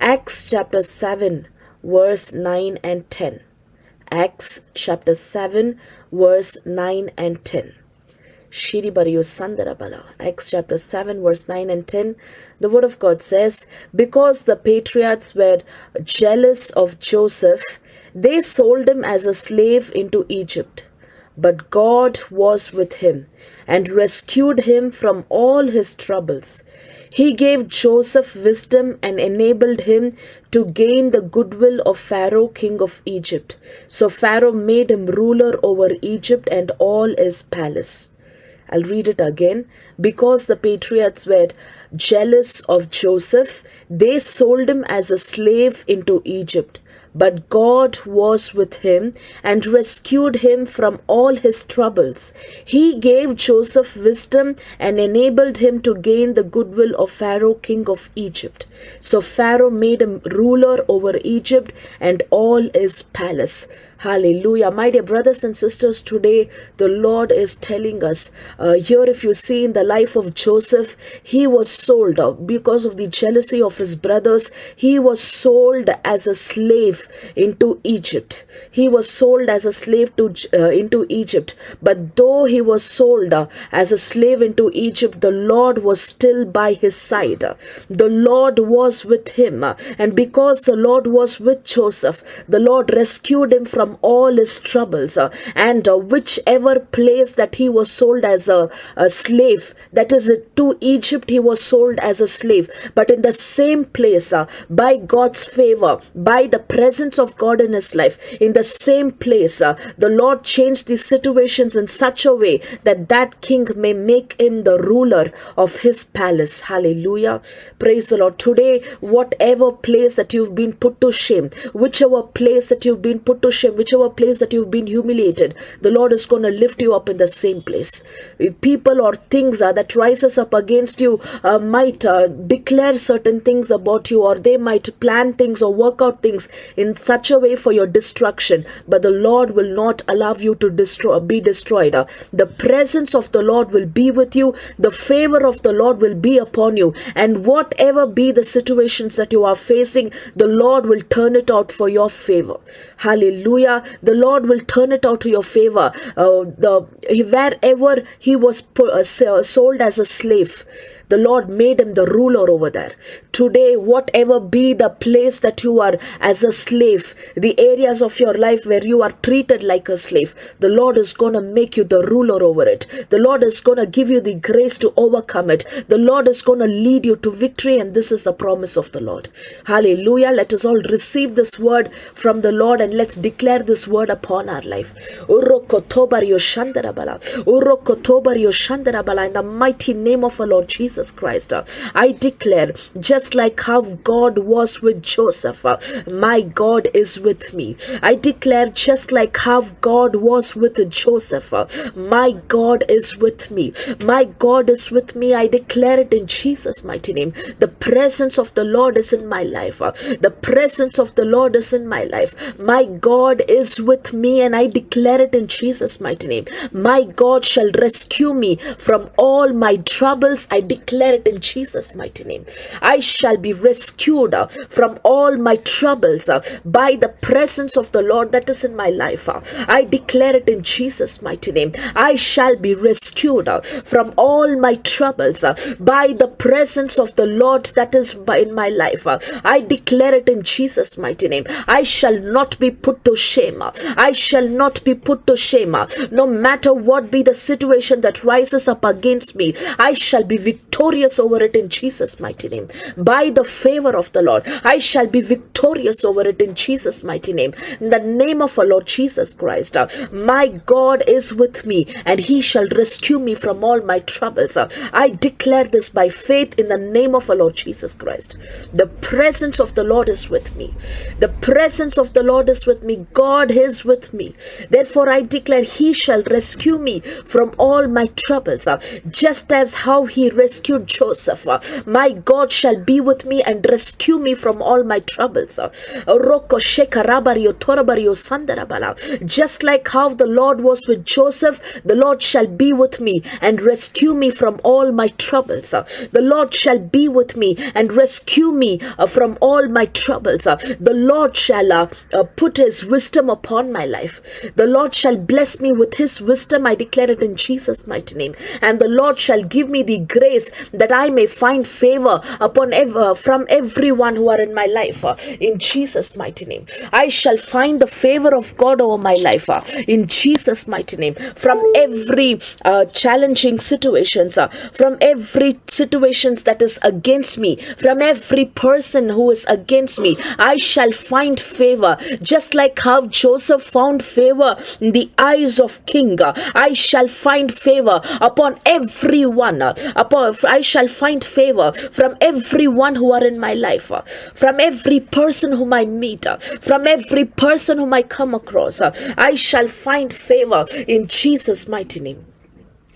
Acts chapter 7, verse 9 and 10. Acts chapter 7, verse 9 and 10. Shiribariyo Sandarabala. Acts chapter 7, verse 9 and 10. The word of God says, because the patriots were jealous of Joseph, they sold him as a slave into Egypt. But God was with him and rescued him from all his troubles. He gave Joseph wisdom and enabled him to gain the goodwill of Pharaoh, king of Egypt. So Pharaoh made him ruler over Egypt and all his palace. I'll read it again. Because the patriots were jealous of Joseph, they sold him as a slave into Egypt. But God was with him and rescued him from all his troubles. He gave Joseph wisdom and enabled him to gain the goodwill of Pharaoh, king of Egypt. So Pharaoh made him ruler over Egypt and all his palace. Hallelujah. My dear brothers and sisters, today the Lord is telling us, here if you see in the life of Joseph, he was sold because of the jealousy of his brothers. He was sold as a slave into Egypt. He was sold as a slave into Egypt. But though he was sold as a slave into Egypt, the Lord was still by his side. The Lord was with him. And because the Lord was with Joseph, the Lord rescued him from all his troubles, and whichever place that he was sold as a slave, that is to Egypt, he was sold as a slave. But in the same place, by God's favor, by the presence of God in his life, in the same place, the Lord changed the situations in such a way that that king may make him the ruler of his palace. Hallelujah. Praise the Lord. Today, whatever place that you've been put to shame, whichever place that you've been put to shame, whichever place that you've been humiliated, the Lord is going to lift you up in the same place. People or things that rises up against you might declare certain things about you, or they might plan things or work out things in such a way for your destruction, but the Lord will not allow you to be destroyed. The presence of the Lord will be with you. The favor of the Lord will be upon you, and whatever be the situations that you are facing, the Lord will turn it out for your favor. Hallelujah. The Lord will turn it out to your favor. Wherever he was sold as a slave, the Lord made him the ruler over there. Today, whatever be the place that you are as a slave, the areas of your life where you are treated like a slave, the Lord is going to make you the ruler over it. The Lord is going to give you the grace to overcome it. The Lord is going to lead you to victory, and this is the promise of the Lord. Hallelujah. Let us all receive this word from the Lord, and let's declare this word upon our life. In the mighty name of our Lord Jesus Christ, I declare, just like how God was with Joseph, my God is with me. I declare, just like how God was with Joseph, my God is with me. My God is with me. I declare it in Jesus' mighty name. The presence of the Lord is in my life. The presence of the Lord is in my life. My God is with me, and I declare it in Jesus' mighty name. My God shall rescue me from all my troubles. I declare it in Jesus' mighty name. I shall be rescued from all my troubles by the presence of the Lord that is in my life. I declare it in Jesus' mighty name. I shall be rescued from all my troubles by the presence of the Lord that is in my life. I declare it in Jesus' mighty name. I shall not be put to shame. I shall not be put to shame. No matter what be the situation that rises up against me, I shall be victorious over it in Jesus' mighty name. By the favor of the Lord, I shall be victorious over it in Jesus' mighty name. In the name of our Lord Jesus Christ, my God is with me, and he shall rescue me from all my troubles. I declare this by faith in the name of our Lord Jesus Christ. The presence of the Lord is with me. The presence of the Lord is with me. God is with me. Therefore, I declare he shall rescue me from all my troubles, just as how he rescued rescued Joseph, my God shall be with me and rescue me from all my troubles. Just like how the Lord was with Joseph, the Lord shall be with me and rescue me from all my troubles. The Lord shall be with me and rescue me from all my troubles. The Lord shall put his wisdom upon my life. The Lord shall bless me with his wisdom. I declare it in Jesus' mighty name. And the Lord shall give me the grace that I may find favor upon from everyone who are in my life. In Jesus' mighty name. I shall find the favor of God over my life. In Jesus' mighty name. From every challenging situations, from every situations that is against me, from every person who is against me, I shall find favor. Just like how Joseph found favor in the eyes of king, I shall find favor upon everyone. I shall find favor from everyone who are in my life, from every person whom I meet, from every person whom I come across. I shall find favor in Jesus' mighty name.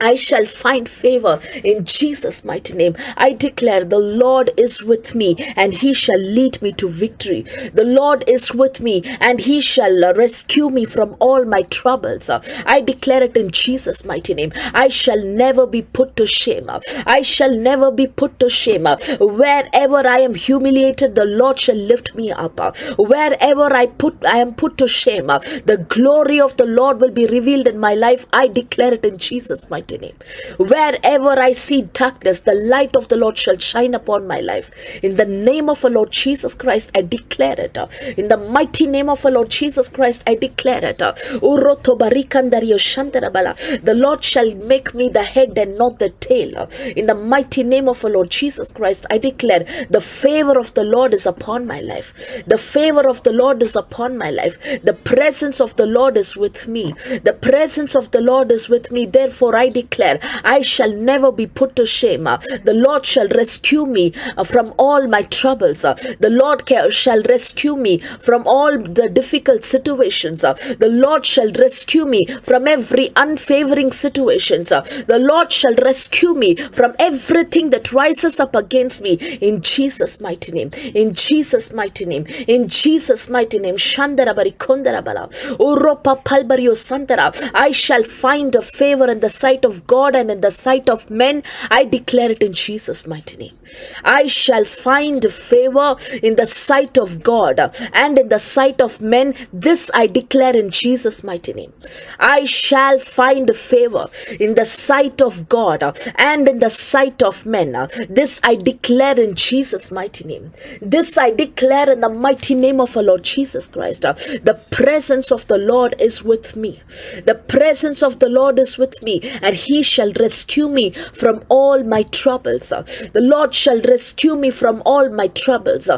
I shall find favor in Jesus' mighty name. I declare the Lord is with me and he shall lead me to victory. The Lord is with me and he shall rescue me from all my troubles. I declare it in Jesus' mighty name. I shall never be put to shame. I shall never be put to shame. Wherever I am humiliated, the Lord shall lift me up. Wherever I am put to shame, the glory of the Lord will be revealed in my life. I declare it in Jesus' mighty name. Wherever I see darkness, the light of the Lord shall shine upon my life. In the name of the Lord Jesus Christ, I declare it. In the mighty name of the Lord Jesus Christ, I declare it. The Lord shall make me the head and not the tail. In the mighty name of the Lord Jesus Christ, I declare the favor of the Lord is upon my life. The favor of the Lord is upon my life. The presence of the Lord is with me. The presence of the Lord is with me. Therefore, I declare I shall never be put to shame. The Lord shall rescue me from all my troubles. The Lord shall rescue me from all the difficult situations. The Lord shall rescue me from every unfavoring situations. The Lord shall rescue me from everything that rises up against me in Jesus' mighty name. In Jesus' mighty name. In Jesus' mighty name. Shandarabari kondarabala. Uropa palbario santara. I shall find a favor in the sight of God and in the sight of men. I declare it in Jesus' mighty name. I shall find favor in the sight of God and in the sight of men. This I declare in Jesus' mighty name. I shall find favor in the sight of God and in the sight of men. This I declare in Jesus' mighty name. This I declare in the mighty name of our Lord Jesus Christ. The presence of the Lord is with me. The presence of the Lord is with me, and he shall rescue me from all my troubles. The Lord shall rescue me from all my troubles.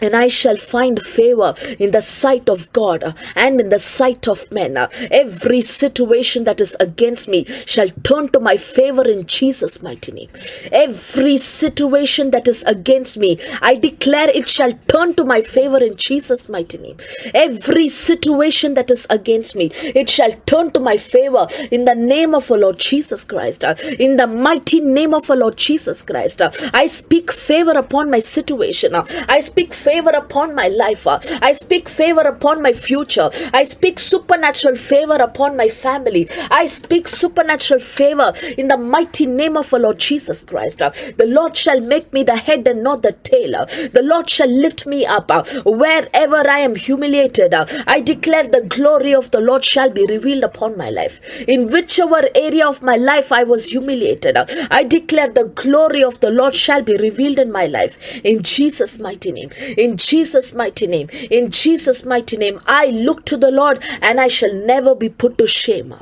And I shall find favor in the sight of God and in the sight of men. Every situation that is against me shall turn to my favor in Jesus' mighty name. Every situation that is against me, I declare it shall turn to my favor in Jesus' mighty name. Every situation that is against me, it shall turn to my favor in the name of our Lord Jesus Christ. In the mighty name of our Lord Jesus Christ, I speak favor upon my situation. I speak favor upon my life. I speak favor upon my future. I speak supernatural favor upon my family. I speak supernatural favor in the mighty name of our Lord Jesus Christ. The Lord shall make me the head and not the tail. The Lord shall lift me up. Wherever I am humiliated, I declare the glory of the Lord shall be revealed upon my life. In whichever area of my life I was humiliated, I declare the glory of the Lord shall be revealed in my life. In Jesus' mighty name. In Jesus' mighty name. In Jesus' mighty name. I look to the Lord and I shall never be put to shame.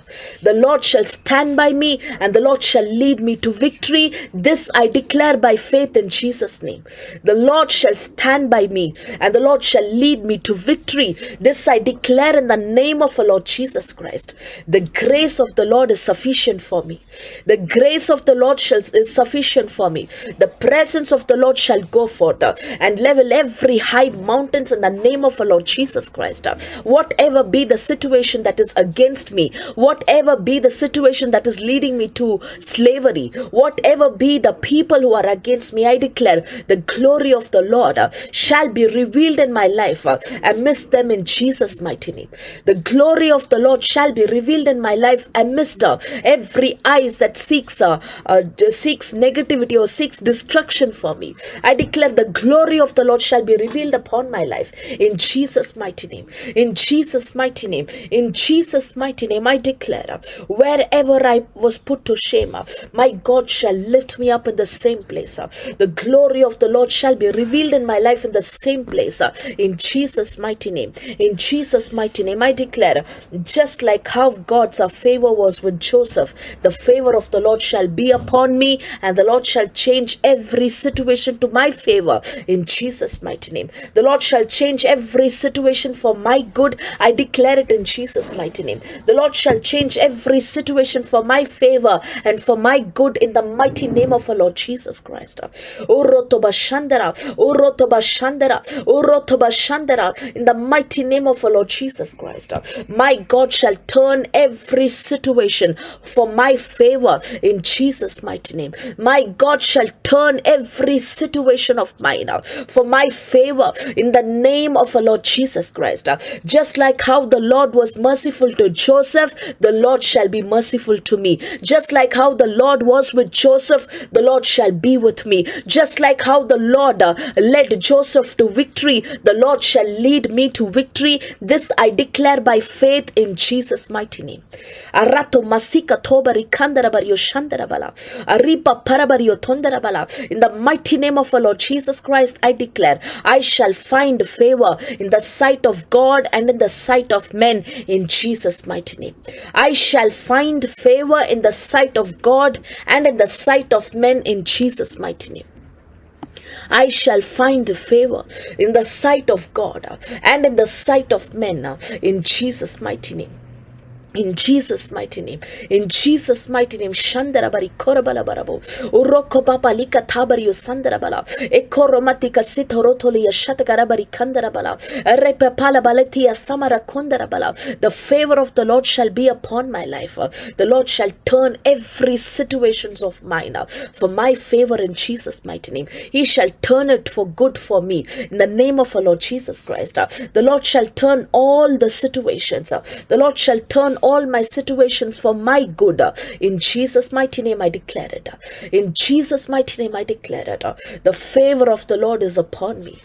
The Lord shall stand by me and the Lord shall lead me to victory. This I declare by faith in Jesus' name. The Lord shall stand by me and the Lord shall lead me to victory. This I declare in the name of our Lord Jesus Christ. The grace of the Lord is sufficient for me. The grace of the Lord is sufficient for me. The presence of the Lord shall go forth and level every every high mountains in the name of our Lord Jesus Christ. Whatever be the situation that is against me, whatever be the situation that is leading me to slavery, whatever be the people who are against me, I declare the glory of the Lord shall be revealed in my life amidst them in Jesus' mighty name. The glory of the Lord shall be revealed in my life amidst every eyes that seeks negativity or seeks destruction for me. I declare the glory of the Lord shall be revealed upon my life in Jesus' mighty name. In Jesus' mighty name. In Jesus' mighty name, I declare wherever I was put to shame, my God shall lift me up in the same place. The glory of the Lord shall be revealed in my life in the same place. In Jesus' mighty name. In Jesus' mighty name, I declare, just like how God's favor was with Joseph, the favor of the Lord shall be upon me, and the Lord shall change every situation to my favor in Jesus' mighty name. The Lord shall change every situation for my good. I declare it in Jesus' mighty name. The Lord shall change every situation for my favor and for my good in the mighty name of our Lord Jesus Christ. Urotoba Shandara, Urotoba Shandara, Urotoba Shandara, in the mighty name of our Lord Jesus Christ. My God shall turn every situation for my favor in Jesus' mighty name. My God shall turn every situation of mine for my favor in the name of our Lord Jesus Christ. Just like how the Lord was merciful to Joseph, the Lord shall be merciful to me. Just like how the Lord was with Joseph, the Lord shall be with me. Just like how the Lord led Joseph to victory, the Lord shall lead me to victory. This I declare by faith in Jesus' mighty name. Arato masika tobari kandarabario shandarabala. Aripa parabario tondarabala. In the mighty name of our Lord Jesus Christ, I declare I shall find favor in the sight of God and in the sight of men in Jesus' mighty name. I shall find favor in the sight of God and in the sight of men in Jesus' mighty name. I shall find favor in the sight of God and in the sight of men in Jesus' mighty name. In Jesus' mighty name. In Jesus' mighty name. Shandarabari korabala barabo. Uroko papa lika tabari sandarabala. Ekoromatika sitorotoli yashatakarabari kandarabala. Repapala baletia samara kondarabala. The favor of the Lord shall be upon my life. The Lord shall turn every situations of mine for my favor in Jesus' mighty name. He shall turn it for good for me. In the name of our Lord Jesus Christ. The Lord shall turn all the situations. The Lord shall turn all my situations for my good. In Jesus' mighty name I declare it. In Jesus' mighty name I declare it. The favor of the Lord is upon me.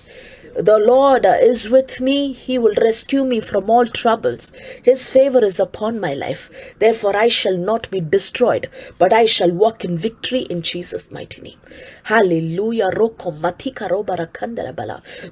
The Lord is with me. He will rescue me from all troubles. His favor is upon my life. Therefore, I shall not be destroyed, but I shall walk in victory in Jesus' mighty name. Hallelujah.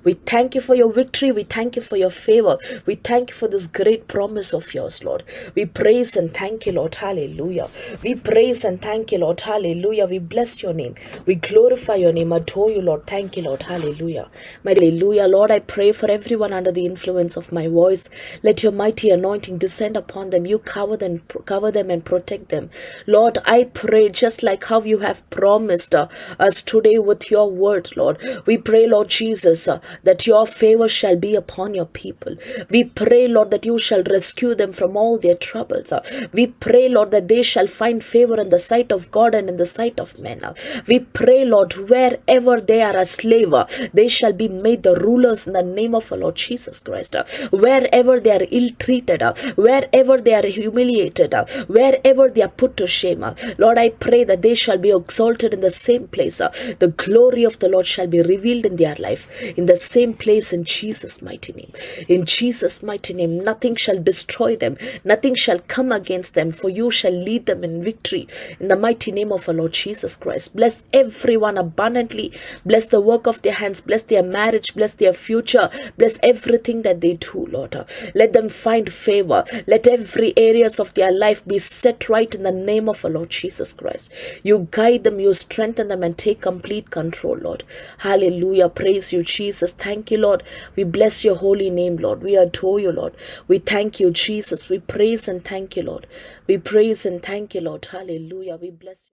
We thank you for your victory. We thank you for your favor. We thank you for this great promise of yours, Lord. We praise and thank you, Lord. Hallelujah. We praise and thank you, Lord. Hallelujah. We bless your name. We glorify your name. Adore you, Lord. Thank you, Lord. Hallelujah. Hallelujah. Lord, I pray for everyone under the influence of my voice. Let your mighty anointing descend upon them. You cover them and protect them. Lord, I pray just like how you have promised us today with your word, Lord. We pray, Lord Jesus, that your favor shall be upon your people. We pray, Lord, that you shall rescue them from all their troubles. We pray, Lord, that they shall find favor in the sight of God and in the sight of men. We pray, Lord, wherever they are a slave, they shall be made the rulers in the name of our Lord Jesus Christ. Wherever they are ill-treated, wherever they are humiliated, wherever they are put to shame, Lord, I pray that they shall be exalted in the same place. The glory of the Lord shall be revealed in their life in the same place in Jesus' mighty name. In Jesus' mighty name, nothing shall destroy them, nothing shall come against them, for you shall lead them in victory in the mighty name of our Lord Jesus Christ. Bless everyone abundantly. Bless the work of their hands. Bless their marriage. Bless their future. Bless everything that they do, Lord. Let them find favor. Let every areas of their life be set right in the name of our Lord Jesus Christ. You guide them, you strengthen them, and take complete control, Lord. Hallelujah. Praise you, Jesus. Thank you, Lord. We bless your holy name, Lord. We adore you, Lord. We thank you, Jesus. We praise and thank you, Lord. We praise and thank you, Lord. Hallelujah. We bless you.